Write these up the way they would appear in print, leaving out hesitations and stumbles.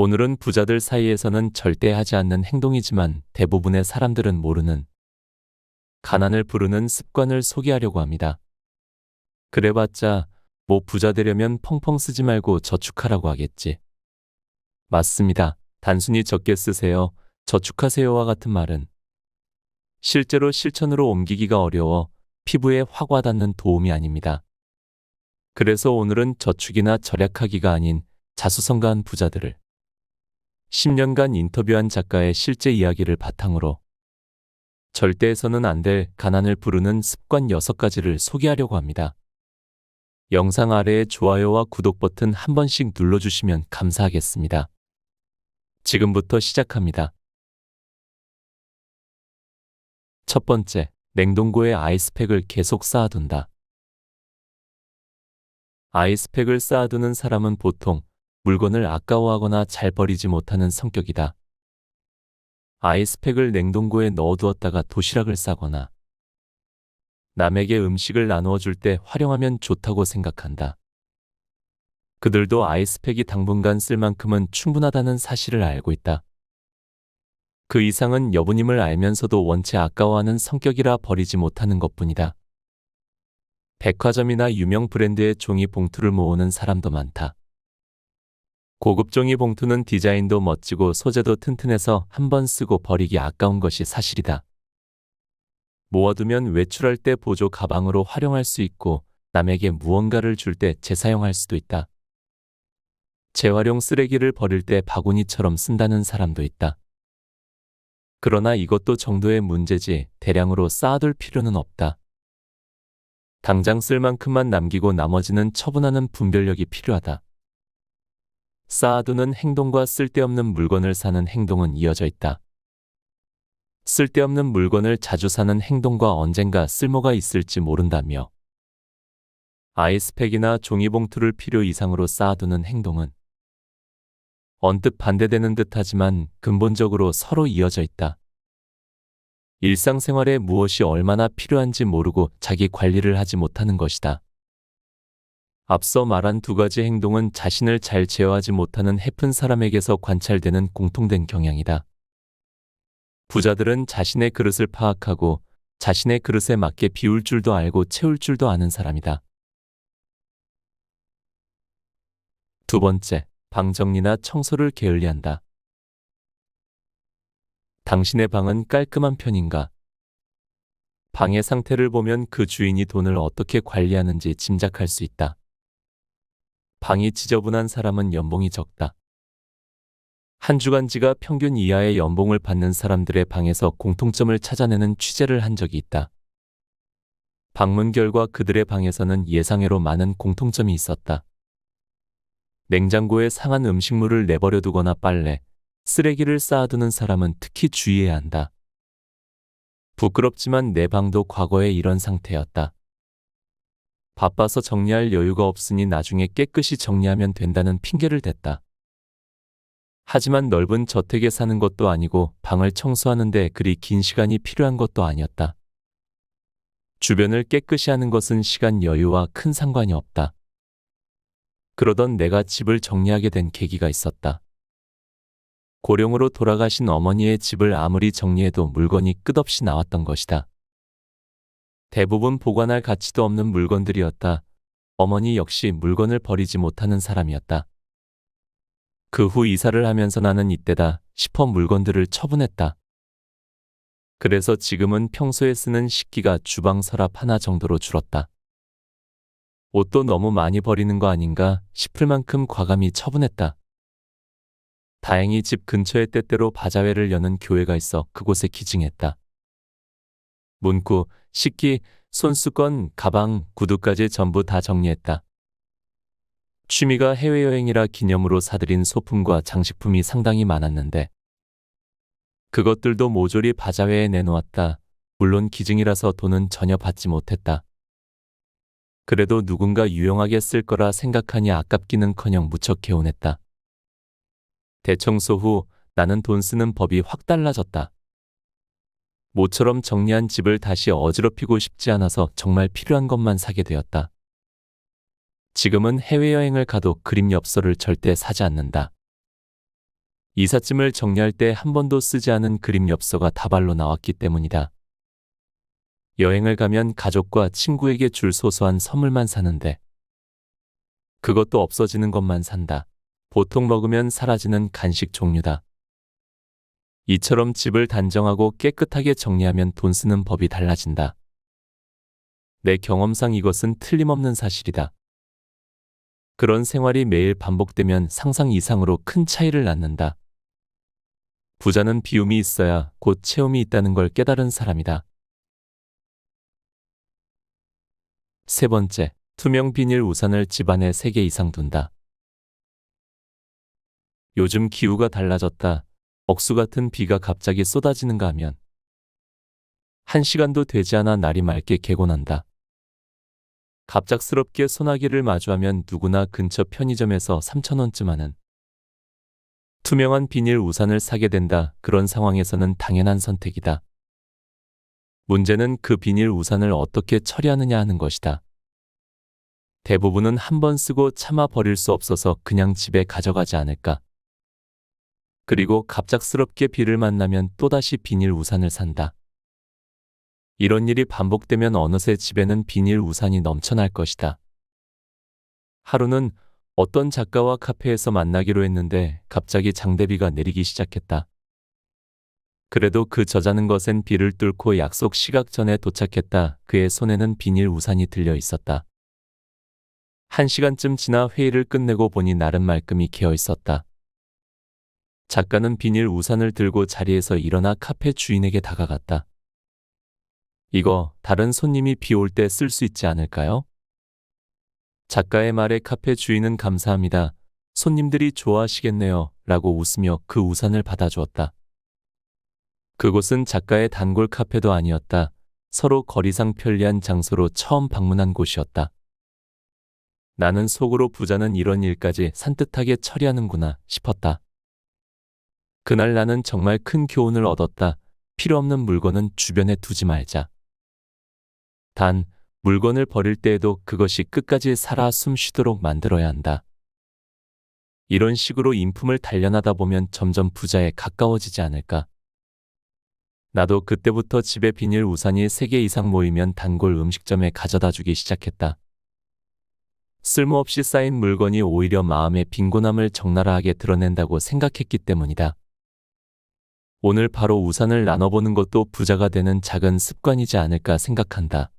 오늘은 부자들 사이에서는 절대 하지 않는 행동이지만 대부분의 사람들은 모르는 가난을 부르는 습관을 소개하려고 합니다. 그래봤자 뭐 부자 되려면 펑펑 쓰지 말고 저축하라고 하겠지. 맞습니다. 단순히 적게 쓰세요, 저축하세요와 같은 말은 실제로 실천으로 옮기기가 어려워 피부에 확 와닿는 도움이 아닙니다. 그래서 오늘은 저축이나 절약하기가 아닌 자수성가한 부자들을 10년간 인터뷰한 작가의 실제 이야기를 바탕으로 절대 해서는 안 될 가난을 부르는 습관 6가지를 소개하려고 합니다. 영상 아래에 좋아요와 구독 버튼 한 번씩 눌러주시면 감사하겠습니다. 지금부터 시작합니다. 첫 번째, 냉동고에 아이스팩을 계속 쌓아둔다. 아이스팩을 쌓아두는 사람은 보통 물건을 아까워하거나 잘 버리지 못하는 성격이다. 아이스팩을 냉동고에 넣어두었다가 도시락을 싸거나 남에게 음식을 나누어 줄 때 활용하면 좋다고 생각한다. 그들도 아이스팩이 당분간 쓸 만큼은 충분하다는 사실을 알고 있다. 그 이상은 여분임을 알면서도 원체 아까워하는 성격이라 버리지 못하는 것뿐이다. 백화점이나 유명 브랜드의 종이 봉투를 모으는 사람도 많다. 고급 종이 봉투는 디자인도 멋지고 소재도 튼튼해서 한 번 쓰고 버리기 아까운 것이 사실이다. 모아두면 외출할 때 보조 가방으로 활용할 수 있고 남에게 무언가를 줄 때 재사용할 수도 있다. 재활용 쓰레기를 버릴 때 바구니처럼 쓴다는 사람도 있다. 그러나 이것도 정도의 문제지 대량으로 쌓아둘 필요는 없다. 당장 쓸 만큼만 남기고 나머지는 처분하는 분별력이 필요하다. 쌓아두는 행동과 쓸데없는 물건을 사는 행동은 이어져 있다. 쓸데없는 물건을 자주 사는 행동과 언젠가 쓸모가 있을지 모른다며 아이스팩이나 종이봉투를 필요 이상으로 쌓아두는 행동은 언뜻 반대되는 듯하지만 근본적으로 서로 이어져 있다. 일상생활에 무엇이 얼마나 필요한지 모르고 자기 관리를 하지 못하는 것이다. 앞서 말한 2가지 행동은 자신을 잘 제어하지 못하는 해픈 사람에게서 관찰되는 공통된 경향이다. 부자들은 자신의 그릇을 파악하고 자신의 그릇에 맞게 비울 줄도 알고 채울 줄도 아는 사람이다. 두 번째, 방 정리나 청소를 게을리한다. 당신의 방은 깔끔한 편인가? 방의 상태를 보면 그 주인이 돈을 어떻게 관리하는지 짐작할 수 있다. 방이 지저분한 사람은 연봉이 적다. 한 주간지가 평균 이하의 연봉을 받는 사람들의 방에서 공통점을 찾아내는 취재를 한 적이 있다. 방문 결과 그들의 방에서는 예상외로 많은 공통점이 있었다. 냉장고에 상한 음식물을 내버려 두거나 빨래, 쓰레기를 쌓아두는 사람은 특히 주의해야 한다. 부끄럽지만 내 방도 과거에 이런 상태였다. 바빠서 정리할 여유가 없으니 나중에 깨끗이 정리하면 된다는 핑계를 댔다. 하지만 넓은 저택에 사는 것도 아니고 방을 청소하는데 그리 긴 시간이 필요한 것도 아니었다. 주변을 깨끗이 하는 것은 시간 여유와 큰 상관이 없다. 그러던 내가 집을 정리하게 된 계기가 있었다. 고령으로 돌아가신 어머니의 집을 아무리 정리해도 물건이 끝없이 나왔던 것이다. 대부분 보관할 가치도 없는 물건들이었다. 어머니 역시 물건을 버리지 못하는 사람이었다. 그 후 이사를 하면서 나는 이때다 싶어 물건들을 처분했다. 그래서 지금은 평소에 쓰는 식기가 주방 서랍 하나 정도로 줄었다. 옷도 너무 많이 버리는 거 아닌가 싶을 만큼 과감히 처분했다. 다행히 집 근처에 때때로 바자회를 여는 교회가 있어 그곳에 기증했다. 문구, 식기, 손수건, 가방, 구두까지 전부 다 정리했다. 취미가 해외여행이라 기념으로 사들인 소품과 장식품이 상당히 많았는데 그것들도 모조리 바자회에 내놓았다. 물론 기증이라서 돈은 전혀 받지 못했다. 그래도 누군가 유용하게 쓸 거라 생각하니 아깝기는커녕 무척 개운했다. 대청소 후 나는 돈 쓰는 법이 확 달라졌다. 모처럼 정리한 집을 다시 어지럽히고 싶지 않아서 정말 필요한 것만 사게 되었다. 지금은 해외여행을 가도 그림 엽서를 절대 사지 않는다. 이삿짐을 정리할 때 한 번도 쓰지 않은 그림 엽서가 다발로 나왔기 때문이다. 여행을 가면 가족과 친구에게 줄 소소한 선물만 사는데 그것도 없어지는 것만 산다. 보통 먹으면 사라지는 간식 종류다. 이처럼 집을 단정하고 깨끗하게 정리하면 돈 쓰는 법이 달라진다. 내 경험상 이것은 틀림없는 사실이다. 그런 생활이 매일 반복되면 상상 이상으로 큰 차이를 낳는다. 부자는 비움이 있어야 곧 채움이 있다는 걸 깨달은 사람이다. 세 번째, 투명 비닐 우산을 집안에 3개 이상 둔다. 요즘 기후가 달라졌다. 억수 같은 비가 갑자기 쏟아지는가 하면 1시간도 되지 않아 날이 맑게 개고 난다. 갑작스럽게 소나기를 마주하면 누구나 근처 편의점에서 3,000원쯤 하는 투명한 비닐 우산을 사게 된다. 그런 상황에서는 당연한 선택이다. 문제는 그 비닐 우산을 어떻게 처리하느냐 하는 것이다. 대부분은 한 번 쓰고 차마 버릴 수 없어서 그냥 집에 가져가지 않을까. 그리고 갑작스럽게 비를 만나면 또다시 비닐 우산을 산다. 이런 일이 반복되면 어느새 집에는 비닐 우산이 넘쳐날 것이다. 하루는 어떤 작가와 카페에서 만나기로 했는데 갑자기 장대비가 내리기 시작했다. 그래도 그 저자는 것엔 비를 뚫고 약속 시각 전에 도착했다. 그의 손에는 비닐 우산이 들려 있었다. 1시간쯤 지나 회의를 끝내고 보니 나름 말끔히 개어 있었다. 작가는 비닐 우산을 들고 자리에서 일어나 카페 주인에게 다가갔다. 이거 다른 손님이 비 올 때 쓸 수 있지 않을까요? 작가의 말에 카페 주인은 감사합니다. 손님들이 좋아하시겠네요. 라고 웃으며 그 우산을 받아주었다. 그곳은 작가의 단골 카페도 아니었다. 서로 거리상 편리한 장소로 처음 방문한 곳이었다. 나는 속으로 부자는 이런 일까지 산뜻하게 처리하는구나 싶었다. 그날 나는 정말 큰 교훈을 얻었다. 필요 없는 물건은 주변에 두지 말자. 단, 물건을 버릴 때에도 그것이 끝까지 살아 숨 쉬도록 만들어야 한다. 이런 식으로 인품을 단련하다 보면 점점 부자에 가까워지지 않을까. 나도 그때부터 집에 비닐 우산이 3개 이상 모이면 단골 음식점에 가져다 주기 시작했다. 쓸모없이 쌓인 물건이 오히려 마음의 빈곤함을 적나라하게 드러낸다고 생각했기 때문이다. 오늘 바로 우산을 나눠보는 것도 부자가 되는 작은 습관이지 않을까 생각한다.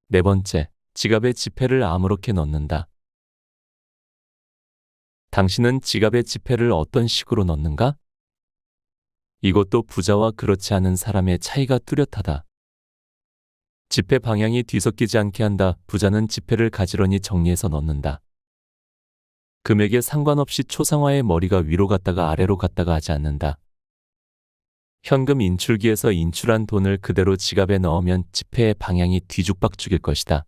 네 번째, 지갑에 지폐를 아무렇게 넣는다. 당신은 지갑에 지폐를 어떤 식으로 넣는가? 이것도 부자와 그렇지 않은 사람의 차이가 뚜렷하다. 지폐 방향이 뒤섞이지 않게 한다. 부자는 지폐를 가지런히 정리해서 넣는다. 금액에 상관없이 초상화의 머리가 위로 갔다가 아래로 갔다가 하지 않는다. 현금 인출기에서 인출한 돈을 그대로 지갑에 넣으면 지폐의 방향이 뒤죽박죽일 것이다.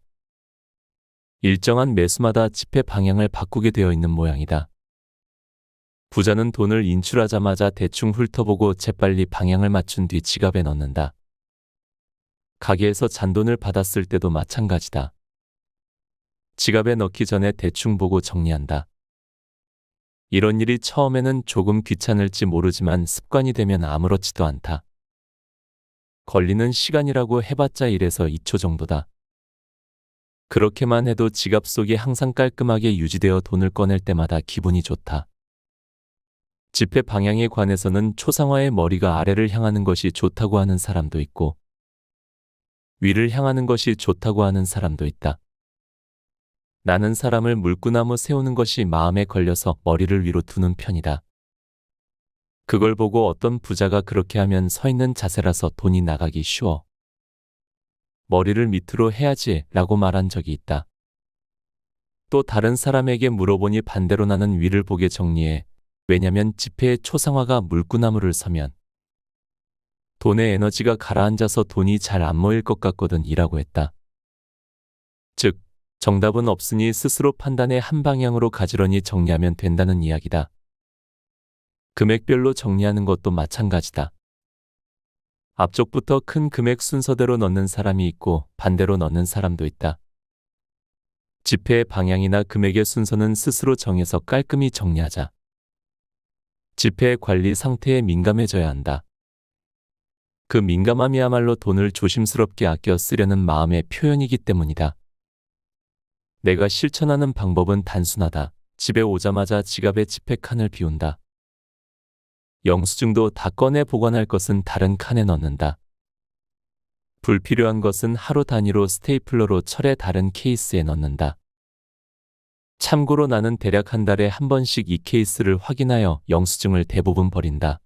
일정한 매수마다 지폐 방향을 바꾸게 되어 있는 모양이다. 부자는 돈을 인출하자마자 대충 훑어보고 재빨리 방향을 맞춘 뒤 지갑에 넣는다. 가게에서 잔돈을 받았을 때도 마찬가지다. 지갑에 넣기 전에 대충 보고 정리한다. 이런 일이 처음에는 조금 귀찮을지 모르지만 습관이 되면 아무렇지도 않다. 걸리는 시간이라고 해봤자 1에서 2초 정도다. 그렇게만 해도 지갑 속이 항상 깔끔하게 유지되어 돈을 꺼낼 때마다 기분이 좋다. 지폐 방향에 관해서는 초상화의 머리가 아래를 향하는 것이 좋다고 하는 사람도 있고 위를 향하는 것이 좋다고 하는 사람도 있다. 나는 사람을 물구나무 세우는 것이 마음에 걸려서 머리를 위로 두는 편이다. 그걸 보고 어떤 부자가 그렇게 하면 서 있는 자세라서 돈이 나가기 쉬워. 머리를 밑으로 해야지 라고 말한 적이 있다. 또 다른 사람에게 물어보니 반대로 나는 위를 보게 정리해. 왜냐면 지폐의 초상화가 물구나무를 서면 돈의 에너지가 가라앉아서 돈이 잘 안 모일 것 같거든 이라고 했다. 즉, 정답은 없으니 스스로 판단해 한 방향으로 가지런히 정리하면 된다는 이야기다. 금액별로 정리하는 것도 마찬가지다. 앞쪽부터 큰 금액 순서대로 넣는 사람이 있고 반대로 넣는 사람도 있다. 지폐의 방향이나 금액의 순서는 스스로 정해서 깔끔히 정리하자. 지폐의 관리 상태에 민감해져야 한다. 그 민감함이야말로 돈을 조심스럽게 아껴 쓰려는 마음의 표현이기 때문이다. 내가 실천하는 방법은 단순하다. 집에 오자마자 지갑에 지폐 칸을 비운다. 영수증도 다 꺼내 보관할 것은 다른 칸에 넣는다. 불필요한 것은 하루 단위로 스테이플러로 철의 다른 케이스에 넣는다. 참고로 나는 대략 한 달에 한 번씩 이 케이스를 확인하여 영수증을 대부분 버린다.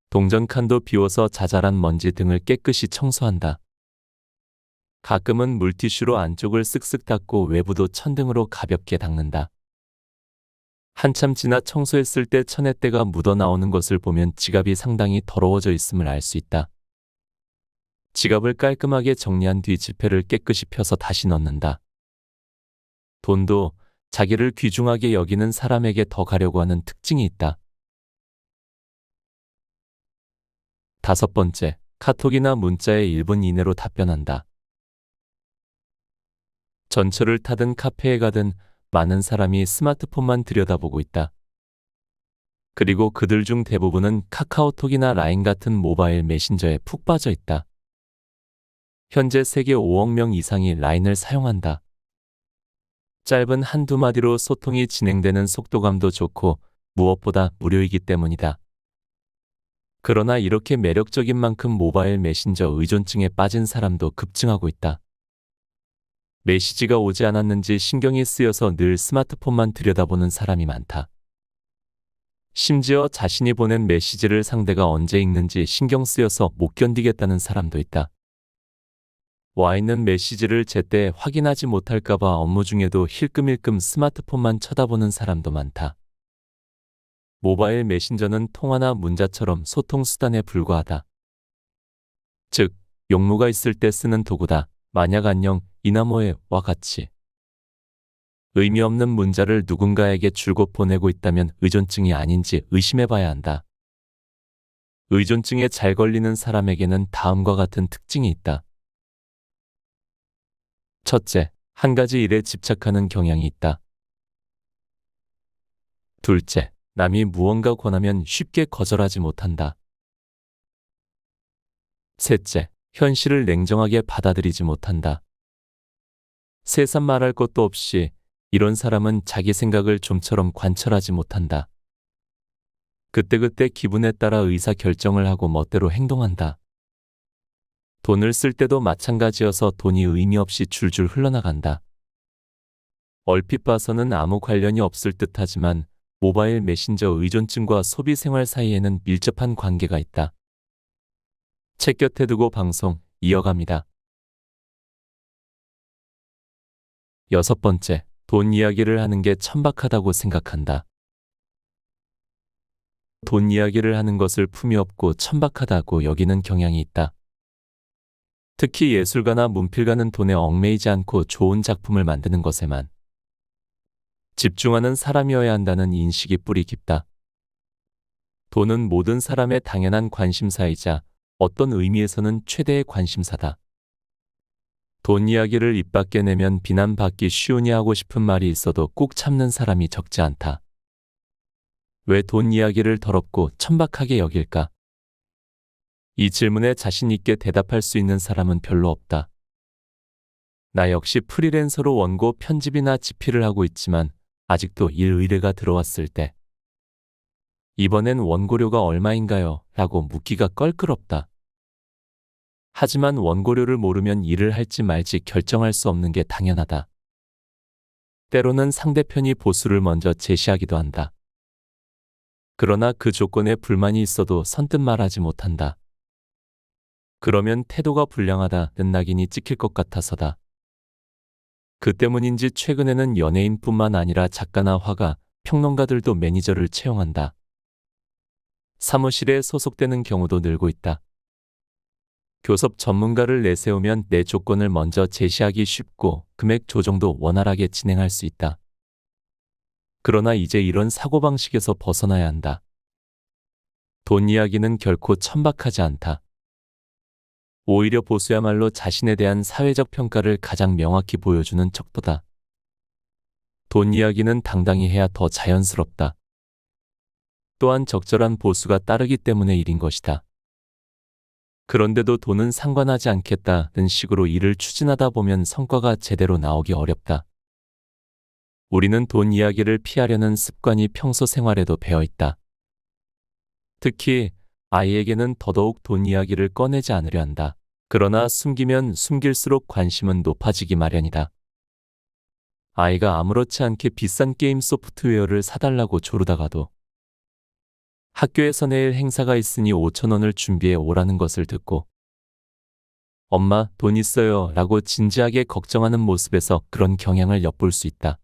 동전 칸도 비워서 자잘한 먼지 등을 깨끗이 청소한다. 가끔은 물티슈로 안쪽을 쓱쓱 닦고 외부도 천등으로 가볍게 닦는다. 한참 지나 청소했을 때 천에때가 묻어 나오는 것을 보면 지갑이 상당히 더러워져 있음을 알 수 있다. 지갑을 깔끔하게 정리한 뒤 지폐를 깨끗이 펴서 다시 넣는다. 돈도 자기를 귀중하게 여기는 사람에게 더 가려고 하는 특징이 있다. 5번째, 카톡이나 문자에 1분 이내로 답변한다. 전철을 타든 카페에 가든 많은 사람이 스마트폰만 들여다보고 있다. 그리고 그들 중 대부분은 카카오톡이나 라인 같은 모바일 메신저에 푹 빠져 있다. 현재 세계 5억 명 이상이 라인을 사용한다. 짧은 한두 마디로 소통이 진행되는 속도감도 좋고 무엇보다 무료이기 때문이다. 그러나 이렇게 매력적인 만큼 모바일 메신저 의존증에 빠진 사람도 급증하고 있다. 메시지가 오지 않았는지 신경이 쓰여서 늘 스마트폰만 들여다보는 사람이 많다. 심지어 자신이 보낸 메시지를 상대가 언제 읽는지 신경 쓰여서 못 견디겠다는 사람도 있다. 와 있는 메시지를 제때 확인하지 못할까봐 업무 중에도 힐끔힐끔 스마트폰만 쳐다보는 사람도 많다. 모바일 메신저는 통화나 문자처럼 소통 수단에 불과하다. 즉, 용무가 있을 때 쓰는 도구다. 만약 안녕, 이나모에와 같이. 의미 없는 문자를 누군가에게 줄곧 보내고 있다면 의존증이 아닌지 의심해봐야 한다. 의존증에 잘 걸리는 사람에게는 다음과 같은 특징이 있다. 첫째, 한 가지 일에 집착하는 경향이 있다. 둘째, 남이 무언가 권하면 쉽게 거절하지 못한다. 셋째, 현실을 냉정하게 받아들이지 못한다. 세상 말할 것도 없이 이런 사람은 자기 생각을 좀처럼 관철하지 못한다. 그때그때 기분에 따라 의사결정을 하고 멋대로 행동한다. 돈을 쓸 때도 마찬가지여서 돈이 의미 없이 줄줄 흘러나간다. 얼핏 봐서는 아무 관련이 없을 듯하지만 모바일 메신저 의존증과 소비 생활 사이에는 밀접한 관계가 있다. 책 곁에 두고 방송 이어갑니다. 6번째, 돈 이야기를 하는 게 천박하다고 생각한다. 돈 이야기를 하는 것을 품위 없고 천박하다고 여기는 경향이 있다. 특히 예술가나 문필가는 돈에 얽매이지 않고 좋은 작품을 만드는 것에만 집중하는 사람이어야 한다는 인식이 뿌리 깊다. 돈은 모든 사람의 당연한 관심사이자 어떤 의미에서는 최대의 관심사다. 돈 이야기를 입 밖에 내면 비난받기 쉬우니 하고 싶은 말이 있어도 꾹 참는 사람이 적지 않다. 왜 돈 이야기를 더럽고 천박하게 여길까? 이 질문에 자신 있게 대답할 수 있는 사람은 별로 없다. 나 역시 프리랜서로 원고 편집이나 집필을 하고 있지만 아직도 일 의뢰가 들어왔을 때 이번엔 원고료가 얼마인가요? 라고 묻기가 껄끄럽다. 하지만 원고료를 모르면 일을 할지 말지 결정할 수 없는 게 당연하다. 때로는 상대편이 보수를 먼저 제시하기도 한다. 그러나 그 조건에 불만이 있어도 선뜻 말하지 못한다. 그러면 태도가 불량하다는 낙인이 찍힐 것 같아서다. 그 때문인지 최근에는 연예인뿐만 아니라 작가나 화가, 평론가들도 매니저를 채용한다. 사무실에 소속되는 경우도 늘고 있다. 교섭 전문가를 내세우면 내 조건을 먼저 제시하기 쉽고 금액 조정도 원활하게 진행할 수 있다. 그러나 이제 이런 사고방식에서 벗어나야 한다. 돈 이야기는 결코 천박하지 않다. 오히려 보수야말로 자신에 대한 사회적 평가를 가장 명확히 보여주는 척도다. 돈 이야기는 당당히 해야 더 자연스럽다. 또한 적절한 보수가 따르기 때문에 일인 것이다. 그런데도 돈은 상관하지 않겠다는 식으로 일을 추진하다 보면 성과가 제대로 나오기 어렵다. 우리는 돈 이야기를 피하려는 습관이 평소 생활에도 배어 있다. 특히 아이에게는 더더욱 돈 이야기를 꺼내지 않으려 한다. 그러나 숨기면 숨길수록 관심은 높아지기 마련이다. 아이가 아무렇지 않게 비싼 게임 소프트웨어를 사달라고 조르다가도 학교에서 내일 행사가 있으니 5,000원을 준비해 오라는 것을 듣고 엄마, 돈 있어요 라고 진지하게 걱정하는 모습에서 그런 경향을 엿볼 수 있다.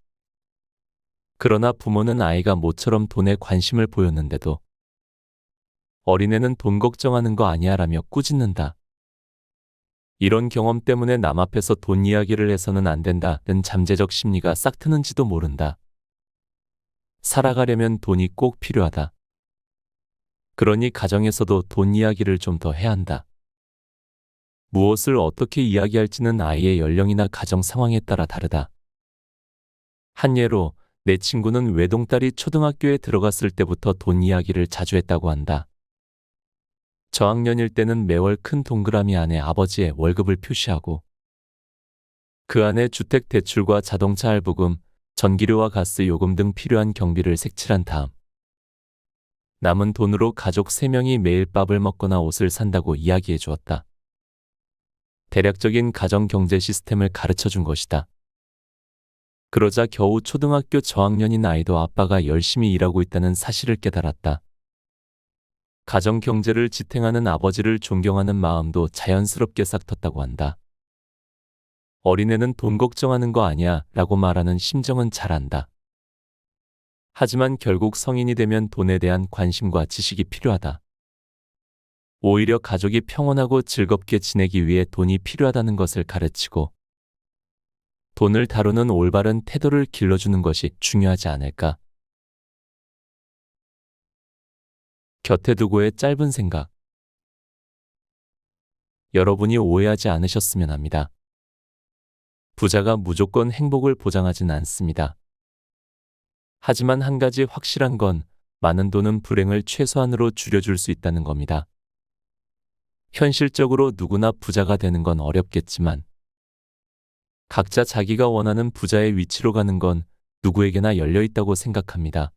그러나 부모는 아이가 모처럼 돈에 관심을 보였는데도 어린애는 돈 걱정하는 거 아니야 라며 꾸짖는다. 이런 경험 때문에 남 앞에서 돈 이야기를 해서는 안 된다는 잠재적 심리가 싹 트는지도 모른다. 살아가려면 돈이 꼭 필요하다. 그러니 가정에서도 돈 이야기를 좀 더 해야 한다. 무엇을 어떻게 이야기할지는 아이의 연령이나 가정 상황에 따라 다르다. 한 예로 내 친구는 외동딸이 초등학교에 들어갔을 때부터 돈 이야기를 자주 했다고 한다. 저학년일 때는 매월 큰 동그라미 안에 아버지의 월급을 표시하고 그 안에 주택 대출과 자동차 할부금, 전기료와 가스 요금 등 필요한 경비를 색칠한 다음 남은 돈으로 가족 3명이 매일 밥을 먹거나 옷을 산다고 이야기해 주었다. 대략적인 가정 경제 시스템을 가르쳐 준 것이다. 그러자 겨우 초등학교 저학년인 아이도 아빠가 열심히 일하고 있다는 사실을 깨달았다. 가정 경제를 지탱하는 아버지를 존경하는 마음도 자연스럽게 싹텄다고 한다. 어린애는 돈 걱정하는 거 아니야 라고 말하는 심정은 잘 안다. 하지만 결국 성인이 되면 돈에 대한 관심과 지식이 필요하다. 오히려 가족이 평온하고 즐겁게 지내기 위해 돈이 필요하다는 것을 가르치고 돈을 다루는 올바른 태도를 길러주는 것이 중요하지 않을까. 곁에 두고의 짧은 생각. 여러분이 오해하지 않으셨으면 합니다. 부자가 무조건 행복을 보장하진 않습니다. 하지만 한 가지 확실한 건 많은 돈은 불행을 최소한으로 줄여줄 수 있다는 겁니다. 현실적으로 누구나 부자가 되는 건 어렵겠지만 각자 자기가 원하는 부자의 위치로 가는 건 누구에게나 열려 있다고 생각합니다.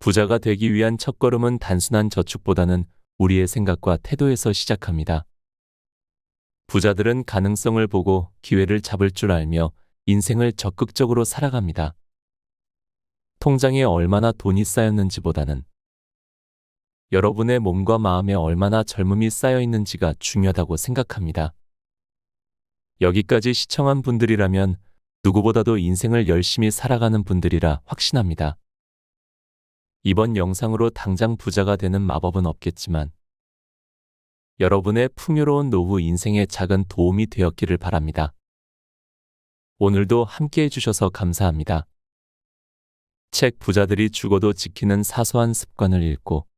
부자가 되기 위한 첫걸음은 단순한 저축보다는 우리의 생각과 태도에서 시작합니다. 부자들은 가능성을 보고 기회를 잡을 줄 알며 인생을 적극적으로 살아갑니다. 통장에 얼마나 돈이 쌓였는지보다는 여러분의 몸과 마음에 얼마나 젊음이 쌓여 있는지가 중요하다고 생각합니다. 여기까지 시청한 분들이라면 누구보다도 인생을 열심히 살아가는 분들이라 확신합니다. 이번 영상으로 당장 부자가 되는 마법은 없겠지만 여러분의 풍요로운 노후 인생에 작은 도움이 되었기를 바랍니다. 오늘도 함께 해주셔서 감사합니다. 책 부자들이 죽어도 지키는 사소한 습관을 읽고